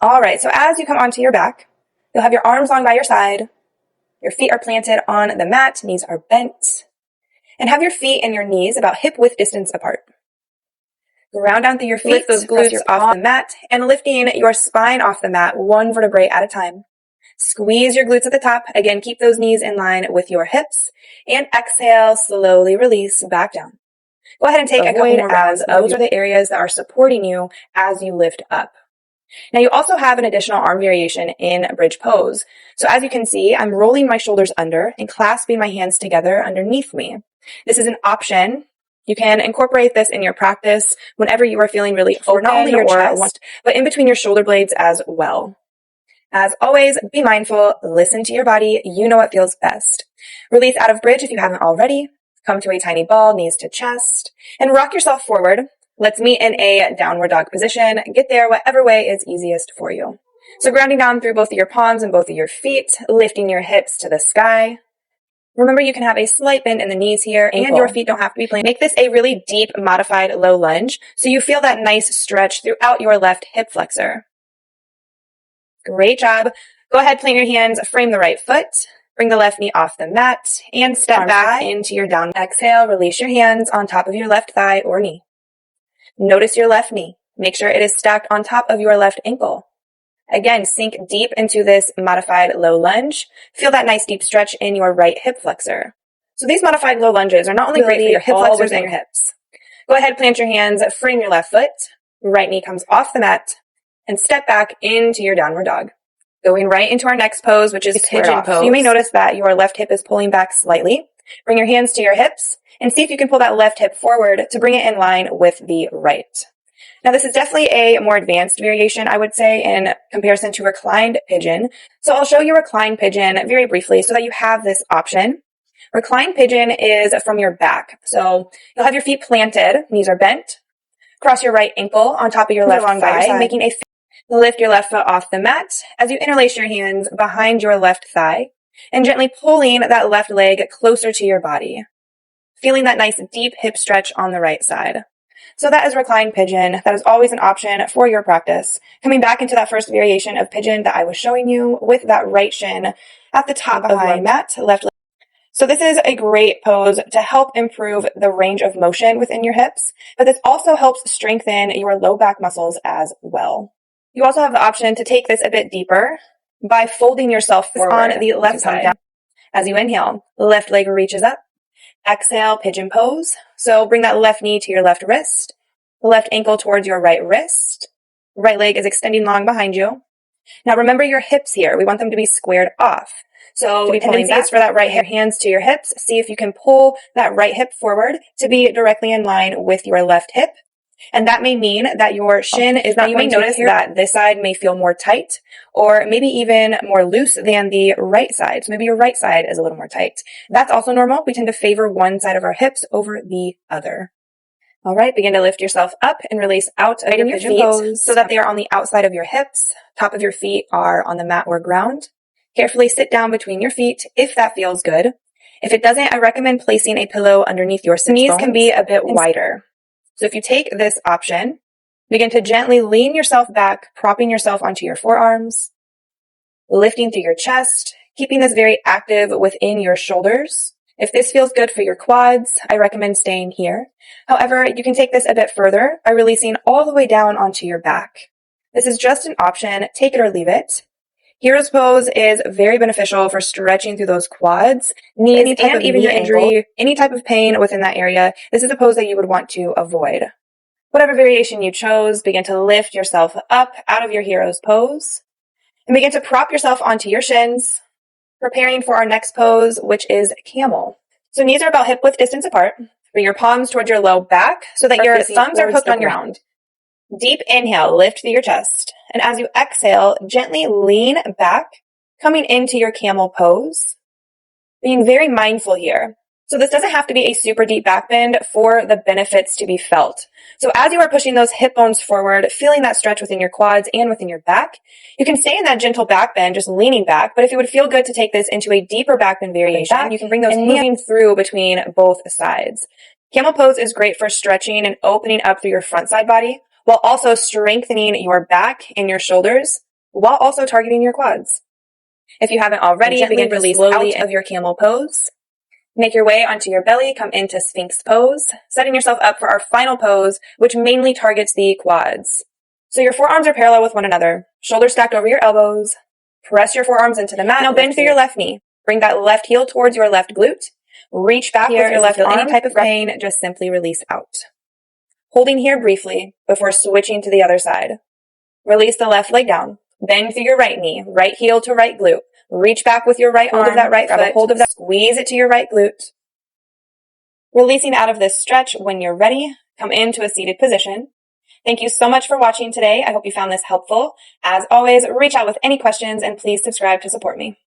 All right, so as you come onto your back, you'll have your arms long by your side. Your feet are planted on the mat, knees are bent. And have your feet and your knees about hip-width distance apart. Ground down through your feet, lift those glutes off the mat, and lifting your spine off the mat, one vertebrae at a time. Squeeze your glutes at the top. Again, keep those knees in line with your hips. And exhale, slowly release back down. Go ahead and take a couple more rounds. Those are the areas that are supporting you as you lift up. Now you also have an additional arm variation in bridge pose. So as you can see, I'm rolling my shoulders under and clasping my hands together underneath me. This is an option. You can incorporate this in your practice whenever you are feeling really open, not only your chest, but in between your shoulder blades as well. As always, be mindful, listen to your body. You know what feels best. Release out of bridge if you haven't already. Come to a tiny ball, knees to chest, and rock yourself forward. Let's meet in a downward dog position. Get there whatever way is easiest for you. So grounding down through both of your palms and both of your feet, lifting your hips to the sky. Remember, you can have a slight bend in the knees here, and your feet don't have to be planted. Make this a really deep, modified low lunge, so you feel that nice stretch throughout your left hip flexor. Great job. Go ahead, plant your hands, frame the right foot. Bring the left knee off the mat and step back into your down. Exhale, release your hands on top of your left thigh or knee. Notice your left knee. Make sure it is stacked on top of your left ankle. Again, sink deep into this modified low lunge. Feel that nice deep stretch in your right hip flexor. So these modified low lunges are not only great for your hip flexors and your hips. Go ahead, plant your hands, frame your left foot. Right knee comes off the mat and step back into your downward dog. Going right into our next pose, which is pigeon pose. So you may notice that your left hip is pulling back slightly. Bring your hands to your hips and see if you can pull that left hip forward to bring it in line with the right. Now, this is definitely a more advanced variation, I would say, in comparison to reclined pigeon. So I'll show you reclined pigeon very briefly so that you have this option. Reclined pigeon is from your back. So you'll have your feet planted, knees are bent. Cross your right ankle on top of your left thigh, making a lift your left foot off the mat as you interlace your hands behind your left thigh and gently pulling that left leg closer to your body. Feeling that nice deep hip stretch on the right side. So that is reclined pigeon. That is always an option for your practice. Coming back into that first variation of pigeon that I was showing you with that right shin at the top of your mat, left leg. So this is a great pose to help improve the range of motion within your hips, but this also helps strengthen your low back muscles as well. You also have the option to take this a bit deeper by folding yourself forward on the left side. As you inhale, the left leg reaches up. Exhale, pigeon pose. So bring that left knee to your left wrist, the left ankle towards your right wrist. Right leg is extending long behind you. Now remember your hips here. We want them to be squared off. So tendency is for that right hip, hands to your hips. See if you can pull that right hip forward to be directly in line with your left hip. And that may mean that your shin is not, you may notice that this side may feel more tight or maybe even more loose than the right side. So maybe your right side is a little more tight. That's also normal. We tend to favor one side of our hips over the other. All right, begin to lift yourself up and release out of your pigeon pose so that they are on the outside of your hips. Top of your feet are on the mat or ground. Carefully sit down between your feet if that feels good. If it doesn't, I recommend placing a pillow underneath your knees. Can be a bit wider. So if you take this option, begin to gently lean yourself back, propping yourself onto your forearms, lifting through your chest, keeping this very active within your shoulders. If this feels good for your quads, I recommend staying here. However, you can take this a bit further by releasing all the way down onto your back. This is just an option. Take it or leave it. Hero's pose is very beneficial for stretching through those quads, knees, and even your injury, any type of pain within that area. This is a pose that you would want to avoid. Whatever variation you chose, begin to lift yourself up out of your hero's pose and begin to prop yourself onto your shins, preparing for our next pose, which is camel. So knees are about hip width distance apart. Bring your palms towards your low back so that your thumbs are hooked on your ground. Deep inhale, lift through your chest. And as you exhale, gently lean back, coming into your camel pose. Being very mindful here. So this doesn't have to be a super deep back bend for the benefits to be felt. So as you are pushing those hip bones forward, feeling that stretch within your quads and within your back, you can stay in that gentle back bend, just leaning back. But if it would feel good to take this into a deeper back bend variation, you can bring those moving through between both sides. Camel pose is great for stretching and opening up through your front side body, while also strengthening your back and your shoulders while also targeting your quads. If you haven't already, begin to release slowly out of your camel pose. Make your way onto your belly, come into Sphinx pose, setting yourself up for our final pose, which mainly targets the quads. So your forearms are parallel with one another, shoulders stacked over your elbows. Press your forearms into the mat. Now bend through your left knee. Bring that left heel towards your left glute. Reach back with your left arm. Any type of pain, just simply release out. Holding here briefly before switching to the other side. Release the left leg down. Bend through your right knee, right heel to right glute. Reach back with your right arm, hold of that right foot, hold of that, squeeze it to your right glute. Releasing out of this stretch when you're ready, come into a seated position. Thank you so much for watching today. I hope you found this helpful. As always, reach out with any questions and please subscribe to support me.